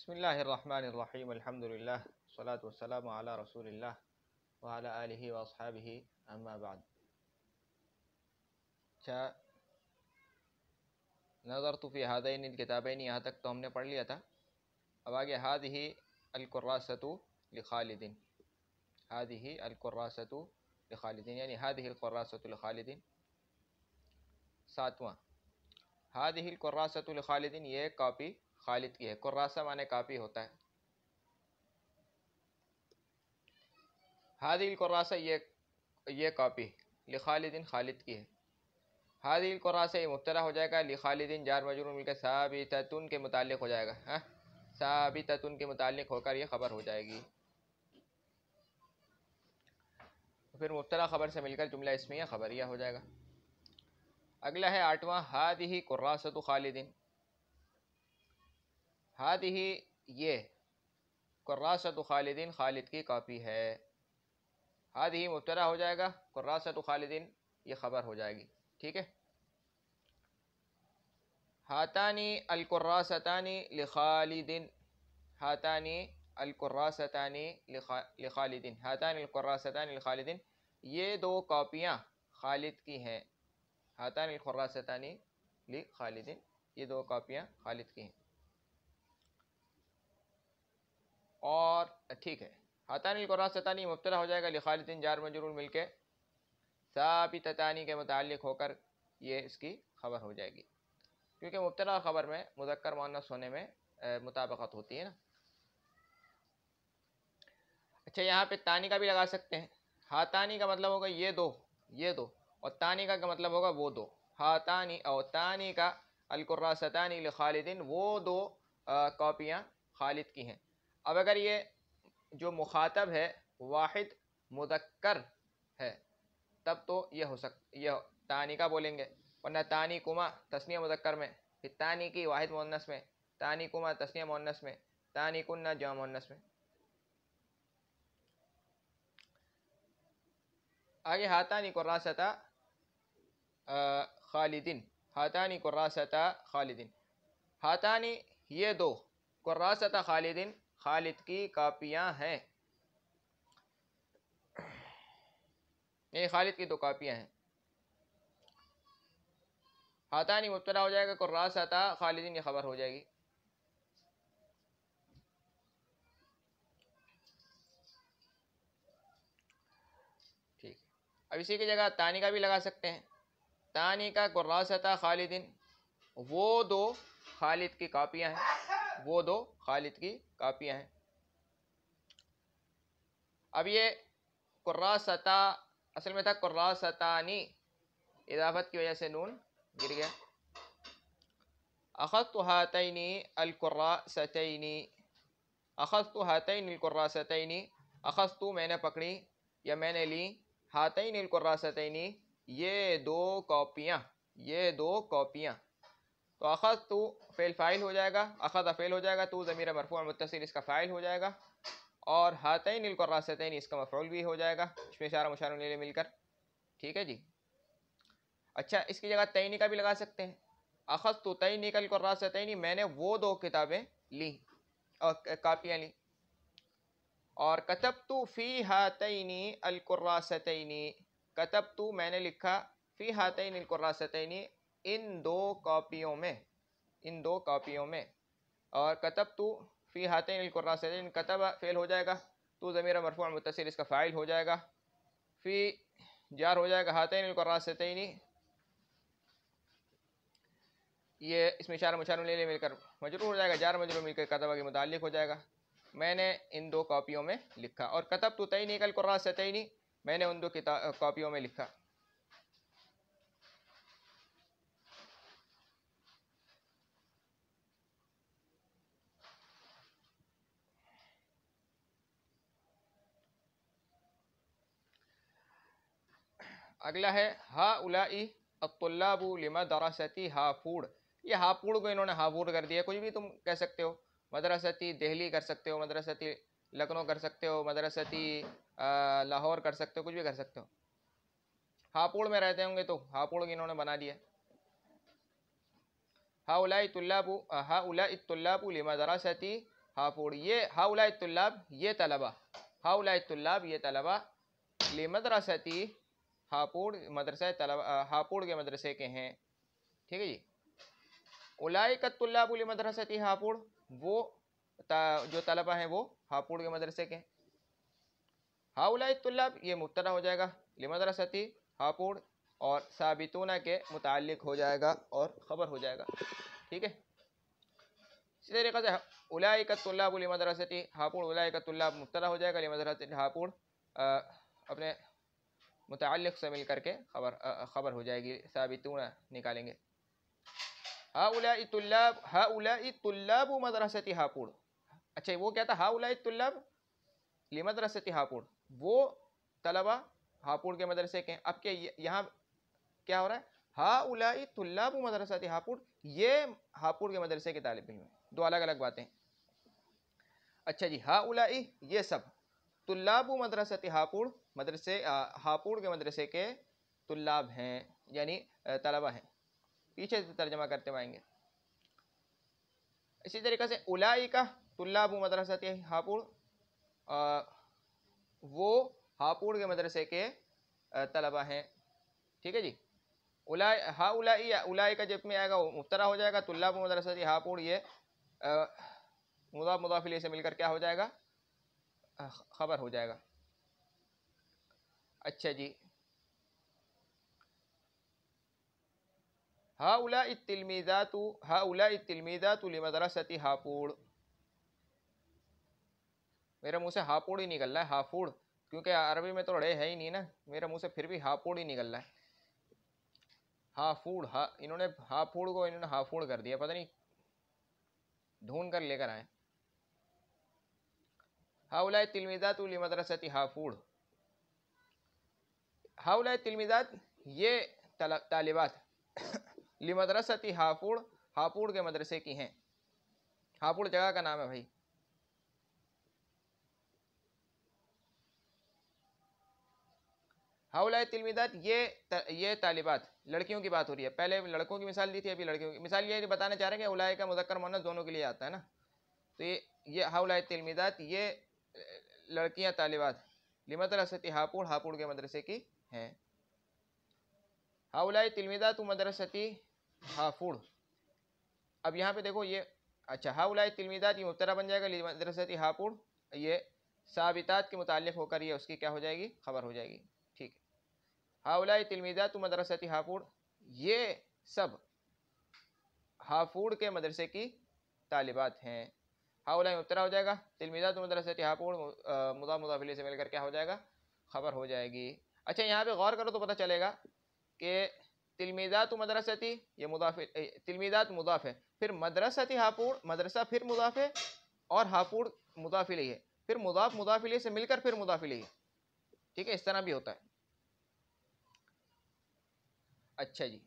बिस्मिल्लाहिर्रहमानिर्रहीम अल्हम्दुलिल्लाह वस्सलातु वस्सलामु अला रसूलिल्लाह व अला आलिहि व अस्हाबिहि अम्मा बाद। अच्छा, नज़रतु फ़ी हादैनि किताबैनि, यहाँ तक तो हमने पढ़ लिया था। अब आगे हादिही अल-कुर्रासतु लिखालिदिन, हादिही अल-कुर्रासतु लिखालिदिन, यानी हादिही अल-कुर्रासतु लिखालिदिन। सातवां, हादिही अल-कुर्रासतु लिखालिदिन, ये कॉपी खालिद की है। कुर्रासा माने कॉपी होता है। हादिही अल-कुर्रासा, ये कॉपी लिखालिदिन, खालिद की है। हादिही अल-कुर्रासा ये मुब्तदा हो जाएगा, लिखालिदिन जार मजरूर मिलकर साबिततुन के मुताल्लिक हो जाएगा। हाँ, साबिततुन के मुताल्लिक होकर ये खबर हो जाएगी। फिर मुब्तदा खबर से मिलकर जुमला इस्मिया खबरिया हो जाएगा। अगला है आठवां, हादिही कुर्रासतु खालिदिन। हादिही ये कुर्रासतु खालिदिन, खालिद की कॉपी है। हादिही मुब्तदा हो जाएगा, कुर्रासतु खालिदिन ये खबर हो जाएगी। ठीक है। हातानी अल-कुर्रासतानी लिखालिदिन, हातानी अल-कुर्रासतानी लिखालिदिन, हातानी अल-कुर्रासतानी लिखालिदिन, ये दो कॉपियाँ खालिद की हैं। हातानी अल-कुर्रासतानी लिखालिदिन, ये दो कॉपियाँ खालिद की हैं। और ठीक है, हातानी अल-कुर्रासतानी मुब्तदा हो जाएगा, लिखालिदिन जार मजरूर मिलके साबिततानी के मुताल्लिक होकर ये इसकी खबर हो जाएगी, क्योंकि मुब्तदा खबर में मुज़क्कर मुअन्नस होने में मुताबिकत होती है ना। अच्छा, यहाँ पे तानी का भी लगा सकते हैं। हातानी का मतलब होगा ये दो, ये दो, और तानी का मतलब होगा वो दो। हातानी और तानी का अल-कुर्रासतानी लिखालिदिन, वो दो कॉपियाँ खालिद की हैं। अब अगर ये जो मुखातब है वाहिद मुज़क्कर है, तब तो ये हो ये तानी का बोलेंगे, वरना तानी कुमा तस्निया मुज़क्कर में, फिर तानी की वाहिद मुअन्नस में, तानी कुमा तस्निया मुअन्नस में, तानी कुन्ना जमा मुअन्नस में। आगे हातानी कुर्रासता खालिदिन, हातानी कुर्रासता खालिदिन, हातानी ये दो, कुर्रासता खालिदिन खालिद की कापियाँ हैं, ये खालिद की दो कापियाँ हैं। हातानी मुब्तदा हो जाएगा, कुर्रासता खालिदिन ये खबर हो जाएगी। ठीक है। अब इसी की जगह तानी का भी लगा सकते हैं। तानी का कुर्रासता खालिदिन, वो दो खालिद की कापियाँ हैं, वो दो खालिद की कापियाँ हैं। अब ये कुर्रासता असल में था कुर्रासतानी, इजाफत की वजह से नून गिर गया। अखज़तु हातैनी अल-कुर्रासतैनी, अखज़तु हातैनी अल-कुर्रासतैनी, अखज़तु मैंने पकड़ी या मैंने ली, हातैनी अल-कुर्रासतैनी ये दो कॉपियाँ, ये दो कॉपियाँ। तो अखज़तु फ़ेल फ़ाइल हो जाएगा, अखज़ फ़ेल हो जाएगा, तू ज़मीर मरफ़ू मुत्तसिल इसका फ़ाइल हो जाएगा, और हातैनी अल-कुर्रासतैनी इसका मफ़ऊल भी हो जाएगा, इसमें इशारा मुशार इलैहि मिलकर। ठीक है जी। अच्छा, इसकी जगह तैनी का भी लगा सकते हैं। अखज़तु तैनी अल-कुर्रासतैनी, मैंने वो दो किताबें ली और कापियाँ ली। और कतबतु फ़ी हातैनी अल-कुर्रासतैनी, कतबतु मैंने लिखा, फ़ी हातैनी अल-कुर्रासतैनी इन दो कॉपियों में, इन दो कॉपियों में। और कतबतु फ़ी हातैनी अल-कुर्रासतैनी, कतब फ़ेल हो जाएगा, तो ज़मीर मरफ़ू मुत्तसिल इसका फ़ाइल हो जाएगा, फ़ी जार हो जाएगा, हातैनी अल-कुर्रासतैनी ये इसमें इशारा मुशार इलैहि मिलकर मजरूर हो जाएगा, जार मजरूर मिलकर कतबा के मुताल्लिक हो जाएगा। मैंने इन दो कॉपियों में लिखा। और कतबतु तैनी अल-कुर्रासतैनी, मैंने उन दो कॉपियों में लिखा। अगला है हाउलाई अत्तुल्लाबु लिमदरसती हाफूड़, ये हाफूड़ को इन्होंने हाफूड़ कर दिया। कुछ भी तुम कह सकते हो, मदरसती दिल्ली कर सकते हो, मदरसती लखनऊ कर सकते हो, मदरसती लाहौर कर सकते हो, कुछ भी कर सकते हो। हापुड़ में रहते होंगे तो हापुड़ इन्होंने बना दिया। हाउलाई तुल्लाबु लिमदरसती हापुड़, ये हाउलाए तुल्लाब ये तलबा, हाउलाए तुल्लाब ये तलबा, लिमदरसती हापुड़ मदरसा तलबा हापुड़ के मदरसे के हैं। ठीक है जी। उलाइका तुल्लाबु लिमदरसती हापुड़, वो जो तलबा हैं वो हापुड़ के मदरसे के हैं। हाउलाई तुल्लाब ये मुब्तदा हो जाएगा, लिमदरसती हापुड़, और साबितूना के मुताल्लिक हो जाएगा और ख़बर हो जाएगा। ठीक है। इसी तरीक़े से उलाइका तुल्लाबु लिमदरसती हापुड़, उलाइका तुल्लाब मुब्तदा हो जाएगा, लिमदरसती हापुड़ अपने मुताल्लिक से मिल करके ख़बर हो जाएगी, साबितूना निकालेंगे। हाउलाई तुल्लाबु मदरसती हापुड़, अच्छा वो क्या था, हाउलाई तुल्लाब लिमदरसती हापुड़, वो तलबा हापुड़ के मदरसे के हैं। अब क्या यहाँ क्या हो रहा है, हाउलाई तुल्लाबु मदरसती हापुड़, ये हापुड़ के मदरसे के तालिब इल्म हैं, दो अलग अलग बातें। अच्छा जी, हाउलाई ये सब, तुल्लाबु मदरसती हापुड़ मदरसे हापुड़ के मदरसे के तुल्लाब हैं, यानी तलबा हैं। पीछे से तर्जमा करते आएंगे। इसी तरीके से उलाइका तुल्लाबु मदरसती हापुड़, वो हापुड़ के मदरसे के तलबा हैं। ठीक है जी। हाउलाई या उलाई का जब में आएगा वो मुब्तदा हो जाएगा, तुल्लाब मदरसती हापुड़ ये मुदाफ मुदाफ इलैहि से मिलकर क्या हो जाएगा, खबर हो जाएगा। अच्छा जी, हाउलाई तिल्मीज़ातु लिमदरसती हापुड़, मेरे मुंह से हापुड़ ही निकल रहा है, हाफुड़, क्योंकि अरबी में तो रे है ही नहीं ना, मेरे मुंह से फिर भी हापुड़ ही निकल रहा है। हाफुड़, इन्होंने हाफुड़ को इन्होंने हाफुड़ कर दिया, पता नहीं ढूंढ कर लेकर आए। हाउलाई तिल्मीज़ातु लिमदरसती हाफुड़, हाउलाई तिल्मीज़ात ये तालिबात लिमदरसती हाफुड़, हापुड़ के मदरसे की हैं। हापुड़ जगह का नाम है भाई। हाउलाई तिल्मीज़ात ये तालिबात, लड़कियों की बात हो रही है, पहले लड़कों की मिसाल दी थी, अभी लड़कियों की मिसाल ये बताना चाह रहे हैं कि उलाई का मुज़क्कर मुअन्नस दोनों के लिए आता है ना, तो ये हाउलाई तिल्मीज़ात ये लड़कियां तालिबात लिमदरसती हापुड़, हापुड़ के मदरसे की हैं। हाउलाई तिल्मीज़ात मदरसती हापुड़, अब यहाँ पे देखो ये, अच्छा हाउलाई तिल्मीज़ात ये मुब्तदा बन जाएगा, लिमदरसती हापुड़ ये साबितात के मुताल्लिक़ होकर ये उसकी क्या हो जाएगी, खबर हो जाएगी। ठीक है। हाउलाई तिल्मीज़ात मदरसती हापुड़, ये सब हापुड़ के मदरसे की तालिबात हैं। हाउलाई मुब्तदा हो जाएगा, तिल्मीज़ात मदरसती हापुड़ मुदाफ मुदाफ इलैहि से मिलकर क्या हो जाएगा, खबर हो जाएगी। अच्छा यहाँ पे गौर करो तो पता चलेगा कि तिल्मीज़ात मदरसती ये मुदाफ, तिल्मीज़ात मुदाफ है, फिर मदरसती हापुड़ मदरसा फिर मुदाफ है, और हापुड़ मुदाफ इलैहि है, फिर मुदाफ मुदाफ इलैहि से मिलकर फिर मुदाफ इलैहि है। ठीक है, इस तरह भी होता है। अच्छा जी,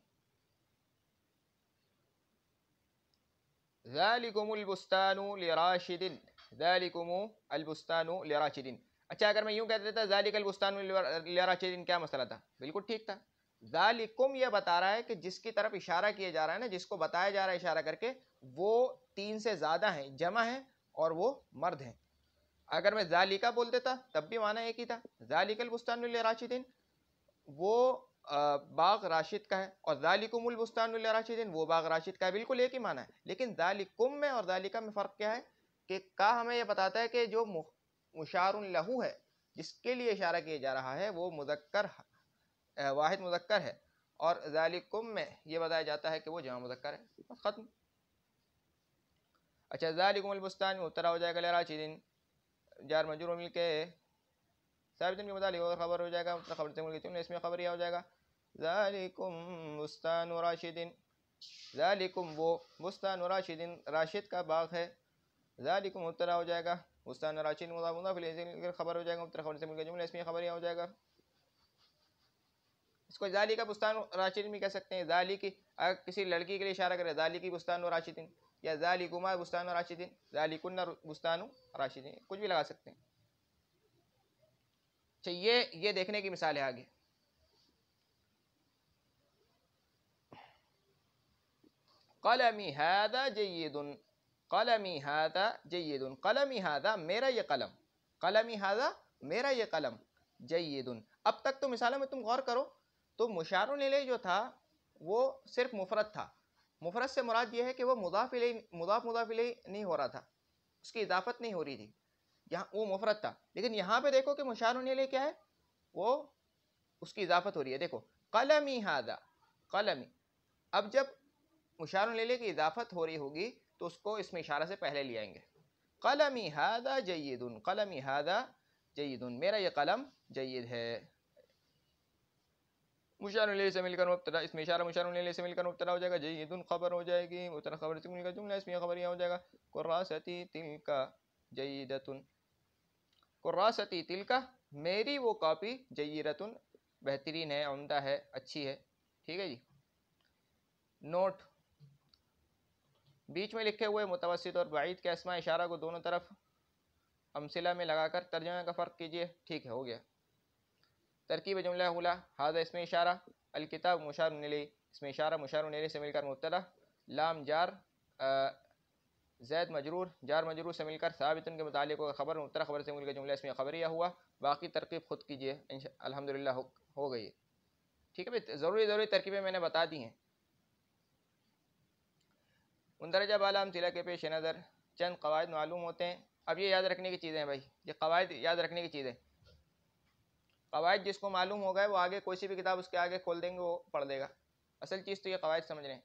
ज़ालिकुमुल बुस्तानु लिराशिदिन, ज़ालिकुमुल बुस्तानु लिराशिदिन। अच्छा अगर मैं यूं कह देता ज़ालिकल बुस्तानु लिराशिदिन, क्या मसला था, बिल्कुल ठीक था। ज़ालिकुम ये बता रहा है कि जिसकी तरफ इशारा किया जा रहा है ना, जिसको बताया जा रहा है इशारा करके, वो 3 से ज़्यादा हैं, जमा है और वो मर्द हैं। अगर मैं ज़ालिका बोल देता तब भी माना एक ही था, ज़ालिकल बुस्तानु लिराशिदिन वो बाग राशिद का है, और ज़ालिकुमुल बुस्तानु लिराशिदिन वो बाग राशिद का है, बिल्कुल एक ही माना है। लेकिन ज़ालिकुम में और ज़ालिका में फ़र्क क्या है कि का हमें यह बताता है कि जो मुशारुन लहू है, जिसके लिए इशारा किया जा रहा है, वो मुज़क्कर वाहिद मुज़क्कर है, और ज़ालिकुम में ये बताया जाता है कि वो जमा मुज़क्कर है, बस ख़त्म। अच्छा ज़ालिकुमुल बुस्तान मुब्तदा हो जाएगा लिराशिदिन, जार मजरूर मिलके साबितन के मुतालिक अगर खबर हो जाएगा, मतलब खबर से मिलकर इसमें खबर यह हो जाएगा, ज़ालिकुम बुस्तानु राशिदिन, ज़ालिकुम वो बुस्तानु राशिदिन राशिद का बाग है, ज़ालिकुम मुब्तदा हो जाएगा, बुस्तानु राशिद मुदाफ इलैहि खबर हो जाएगा, मुब्तदा खबर से मिलकर जुमला इसमें खबर यह हो जाएगा। इसको ज़ाली का बुस्तानु राशिदिन भी कह सकते हैं। ज़ाली की अगर किसी लड़की के लिए इशारा करें, ज़ाली की बुस्तानु राशिदिन, या ज़ालिकुमा बुस्तानु राशिदिन, ज़ालिकुन्ना बुस्तानु राशिदिन, कुछ भी लगा सकते हैं। अच्छा ये देखने की मिसाल है आगे। कलमी हादा जय्यिदुन, कलमी हादा जय्यिदुन, कलमी हादा मेरा ये कलम, कलमी हादा मेरा ये कलम, जय्यिदुन। अब तक तो मिसालों में तुम गौर करो तो मुशारुन इलैहि जो था वो सिर्फ मुफरद था। मुफरद से मुराद ये है कि वो मुदाफ इलैहि नहीं हो रहा था, उसकी इजाफत नहीं हो रही थी, यहाँ वो मुफरद था। लेकिन यहाँ पे देखो कि मुशारुन इलैहि क्या है, वो उसकी इजाफत हो रही है। देखो कलमी हादा, कलमी, अब जब मुशारुन इलैहि की इजाफत हो रही होगी तो उसको इसमें इशारा से पहले ले आएंगे। कलमी हादा जय्यिदुन, कलमी हादा जय्यिदुन, मेरा ये कलम जय्यिद है। मुशारुन इलैहि से मिलकर मुब्तदा, इसमें इशारा मुशारुन इलैहि से मिलकर मुब्तदा हो जाएगा, जय्यिदुन खबर हो जाएगी, मुब्तदा खबर से मिलकर जुमला इसमें खबरिया हो जाएगा। कुर्रासती तिलका जय्यिदतुन, कुर्रासती तिलका मेरी वो कॉपी, जय्यिदतुन बेहतरीन है, उम्दा है, अच्छी है। ठीक है जी। नोट, बीच में लिखे हुए मुतवस्सित और बाईद के अस्मा इशारा को दोनों तरफ अमसिला में लगाकर तर्जुमे का फ़र्क कीजिए। ठीक है, हो गया। तरकीब जुमला हुला, हादा इसमें इशारा, अल किताब मुशारुन इलैहि, इसमें इशारा मुशारुन इलैहि से मिलकर मुब्तदा, लाम जार, ज़ैद मजरूर, जार मजरूर से मिलकर साबितुन के मुतालिक खबर, मुब्तदा खबर से मिलकर जुमला इसमें खबरिया हुआ। बाकी तरकीब खुद कीजिए, अल्हम्दुलिल्लाह हो गई। ठीक है भाई, ज़रूरी तरकीबें मैंने बता दी हैं। मुंदरजा बाला अमथिला के पेश नज़र चंद कवायद मालूम होते हैं। अब ये याद रखने की चीज़ें हैं भाई, ये कवायद याद रखने की चीज़ें। कवायद जिसको मालूम हो गए वो आगे कोई सी भी किताब उसके आगे खोल देंगे, वो पढ़ देगा। असल चीज़ तो ये कवायद समझने हैं,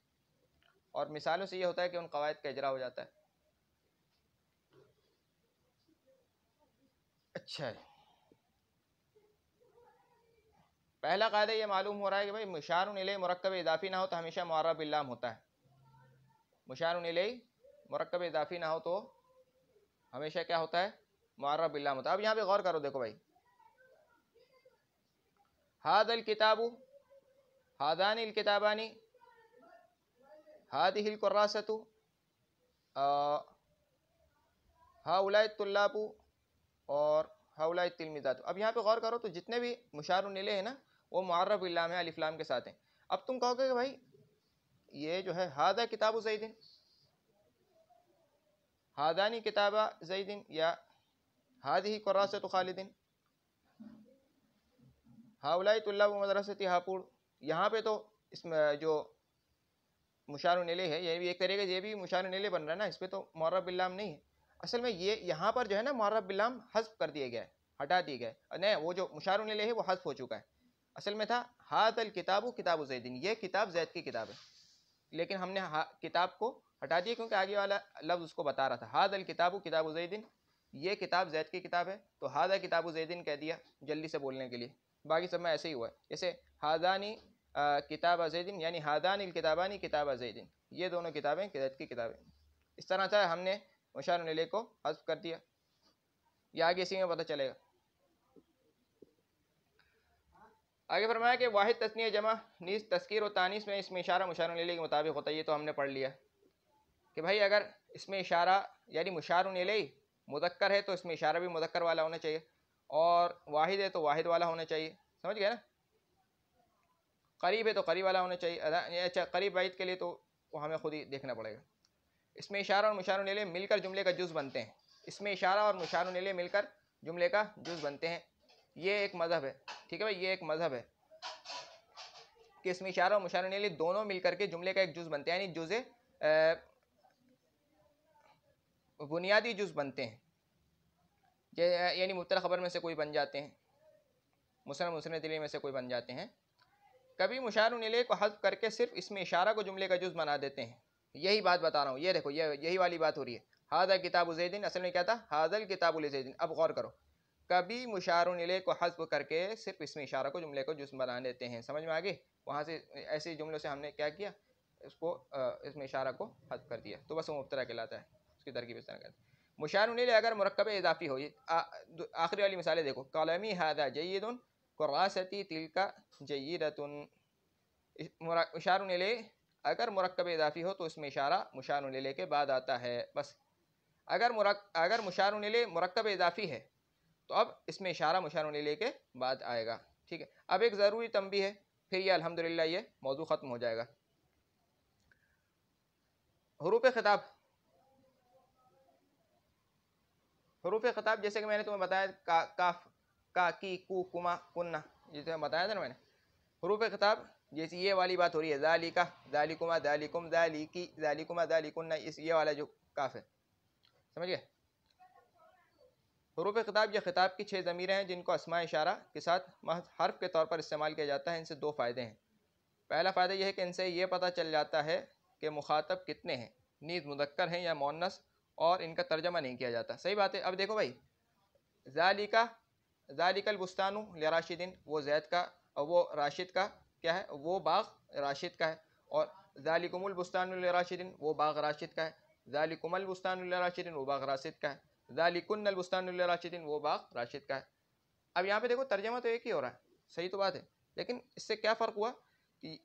और मिसालों से ये होता है कि उन कवायद का इजरा हो जाता है। अच्छा है, पहला कायदा ये मालूम हो रहा है कि भाई मुशारुन इलैहि मुरक्कब इजाफी ना हो तो हमेशा मुअर्रब बिल्लाम होता है। मुशारुन इलैहि मुरक्कब इजाफी ना हो तो हमेशा क्या होता है, मुअर्रब बिल्लाम होता है। अब यहाँ पे गौर करो, देखो भाई, हादल किताबु, हादानिल किताबानी, हादिहिल कुर्रासतु, हाउलाई तुल्लाबु और हाउलाई तिलमिज़ातु। अब यहाँ पे गौर करो तो जितने भी मुशारुन इलैहि है ना वो मुअर्रब बिल्लाम है, अलिफ लाम के साथ हैं। अब तुम कहोगे कि भाई ये जो है हादा किताबु ज़ैदिन, हादानी किताबा ज़ैदिन, या हादिही कुर्रासतु खालिदिन, हाउलाई तुल्लाबु मदरसती हापुड़, यहाँ पे तो इसमें जो मुशारुन इलैहि है ये भी एक तरीके से ये भी मुशारुन इलैहि बन रहा है ना, इस पर तो मुअर्रब बिल्लाम नहीं है। असल में ये यहाँ पर जो है ना मुअर्रब बिल्लाम हज़्फ़ कर दिए गया है, हटा दिए गए, नहीं वो जो मुशारुन इलैहि है वो हज़्फ़ हो चुका है। असल में था हादल किताबु किताबु ज़ैदिन, ये किताब ज़ैद की किताब है, लेकिन हमने किताब को हटा दिया क्योंकि आगे वाला लफ्ज़ उसको बता रहा था। हादल किताबु किताबु ज़ैदिन, ये किताब ज़ैद की किताब है, तो हादा किताबु ज़ैदिन कह दिया जल्दी से बोलने के लिए। बाकी सब में ऐसे ही हुआ है, जैसे हादानी किताब ज़ैदिन, यानी हादानिल किताबानी किताब ज़ैदिन, ये दोनों किताबें ज़ैद की किताबें। इस तरह से हमने मुशारुन इलैहि को हज़्फ़ कर दिया। ये आगे इसी में पता चलेगा। आगे फरमाया कि वाहिद तस्नीय जमा नीस तस्कीर और तानीस में इसमें इशारा मुशारुन इलैहि के मुताबिक होता है। ये तो हमने पढ़ लिया कि भाई अगर इसमें इशारा यानी मुशारुन इलैहि मुदक्कर है तो इसमें इशारा भी मुदक्कर वाला होना चाहिए, और वाहिद है तो वाहिद वाला होना चाहिए। समझ गए ना? करीब है तो करीब वाला होना चाहिए। अच्छा, करीब वाहिद के लिए तो वो हमें खुद ही देखना पड़ेगा। इसमें इशारा और मुशारुन इलैहि मिलकर जुमले का जुज़ बनते हैं। इसमें इशारा और मुशारुन इलैहि मिलकर जुमले का जुज़ बनते हैं। ये एक मज़हब है, ठीक है भाई, ये एक मज़हब है कि इसमें इशारा और मुशारुन इलैहि दोनों मिलकर के जुमले का एक जुज़ बनते हैं, यानी जुज़े बुनियादी जुज़ बनते हैं, यानी मुब्तदा खबर में से कोई बन जाते हैं, मुसन्नद मुसन्नद इलैहि में से कोई बन जाते हैं। कभी मुशारुन इलैहि को हज़्फ़ करके सिर्फ इसमें इशारा को जुमले का जुज़ बना देते हैं। यही बात बता रहा हूँ, ये देखो, यही वाली बात हो रही है। हादा किताबु ज़ैदिन असल में क्या था, हादल किताबु लिज़ैदिन। अब गौर करो, कभी मुशारुन इलैहि को हज़्फ़ करके सिर्फ इसमें इशारा को जुमले को जुज़ बना देते हैं। समझ में आ गई? वहाँ से ऐसे जुमलों से हमने क्या किया, इसको इसमें इशारा को हज़्फ़ कर दिया, तो बस वो मुब्तदा कहलाता है। उसकी तरकीब इस तरह कहते हैं। मुशारुन इलैहि अगर मुरक्कब इज़ाफ़ी हो, आखिरी वाली मिसालें देखो, कलमी हादा जय्यिदुन, कुर्रासती तिलका जय्यिदतुन। मुशारुन इलैहि अगर मुरक्कब इज़ाफ़ी हो तो इसमें इशारा मुशारुन इलैहि के बाद आता है, बस। अगर मुशारुन इलैहि मुरक्कब इज़ाफ़ी है तो अब इसमें इशारा मुशारुन इलैहि के बाद आएगा। ठीक है, अब एक ज़रूरी तंबीह है, फिर ये अल्हम्दुलिल्लाह ये मौजू ख़त्म हो जाएगा। हुरूफ़ ख़िताब, हरूफ खिताब जैसे कि मैंने तुम्हें बताया का, काफ, का, की, कु, कुमा, कुन्ना, ये तुम्हें बताया था ना मैंने। हरूफ खिताब जैसे ये वाली बात हो रही है, ज़ालिका, ज़ालिकुमा, ज़ालिकुम, ज़ालिकी, ज़ालिकुमा, ज़ालिकुन्ना, इस ये वाला जो काफ है, समझ गए। हरूफ खिताब ये खिताब की 6 ज़मीरें हैं जिनको अस्मा इशारा के साथ महज हर्फ के तौर पर इस्तेमाल किया जाता है। इनसे 2 फ़ायदे हैं। पहला फ़ायदा यह है कि इनसे ये पता चल जाता है कि मुखातब कितने हैं, नीज़ मुज़क्कर हैं या मुअन्नस, और इनका तर्जमा नहीं किया जाता। सही बात है। अब देखो भाई, ज़ालिका, ज़ालिकल बुस्तानु लिराशिदिन, वो जैद का और वो राशिद का क्या है, वो बाग राशिद का है। और ज़ालिकुमुल बुस्तानु लिराशिदिन, वो बाग राशिद का है। ज़ालिकुमल बुस्तानु लिराशिदिन, वो बाग राशिद का है। ज़ालिकुन्नल बुस्तानु लिराशिदिन, वो बाग राशिद का है। अब यहाँ पे देखो तर्जमा तो एक ही हो रहा है, सही तो बात है, लेकिन इससे क्या फ़र्क हुआ कि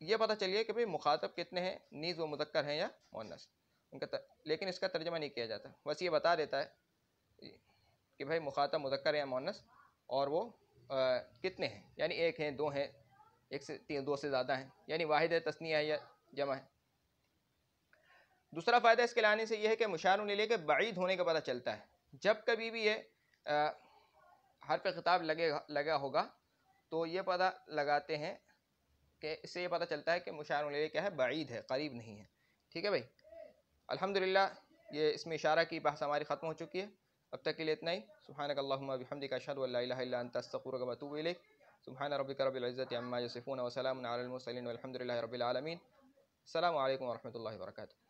ये पता चलिए कि भाई मुखातब कितने हैं, नीज़ व मुज़क्कर हैं या मुअन्नस, लेकिन इसका तर्जमा नहीं किया जाता। बस ये बता देता है कि भाई मुखातब मुज़क्कर है या मुअन्नस, और वो कितने हैं, यानी एक हैं, दो हैं, एक से तीन, दो से ज़्यादा हैं, यानी वाहिद है, तस्निया है या जमा है। दूसरा फ़ायदा इसके लाने से यह है कि मुशारुन इलैहि के बईद होने का पता चलता है। जब कभी भी ये हर्फ खिताब लगा होगा तो ये पता लगाते हैं कि इससे ये पता चलता है कि मुशारुन इलैहि क्या है, बईद है, करीब नहीं है। ठीक है भाई, अल्हम्दुलिल्लाह ये इसमें इशारा की बहस हमारी ख़त्म हो चुकी है। अब तक के लिए इतना ही। सुब्हानक अल्लाहुम्मा बिहम्दिका अशहदु अल्ला इलाहा इल्ला अंता अस्तगफिरुका व अतूबु इलैक। सुब्हान रब्बिका रब्बिल इज़्ज़ति अम्मा यसिफून व सलामुन अलल मुरसलीन वल्हम्दुलिल्लाहि रब्बिल आलमीन। अस्सलामु अलैकुम व रहमतुल्लाहि व बरकातुहू।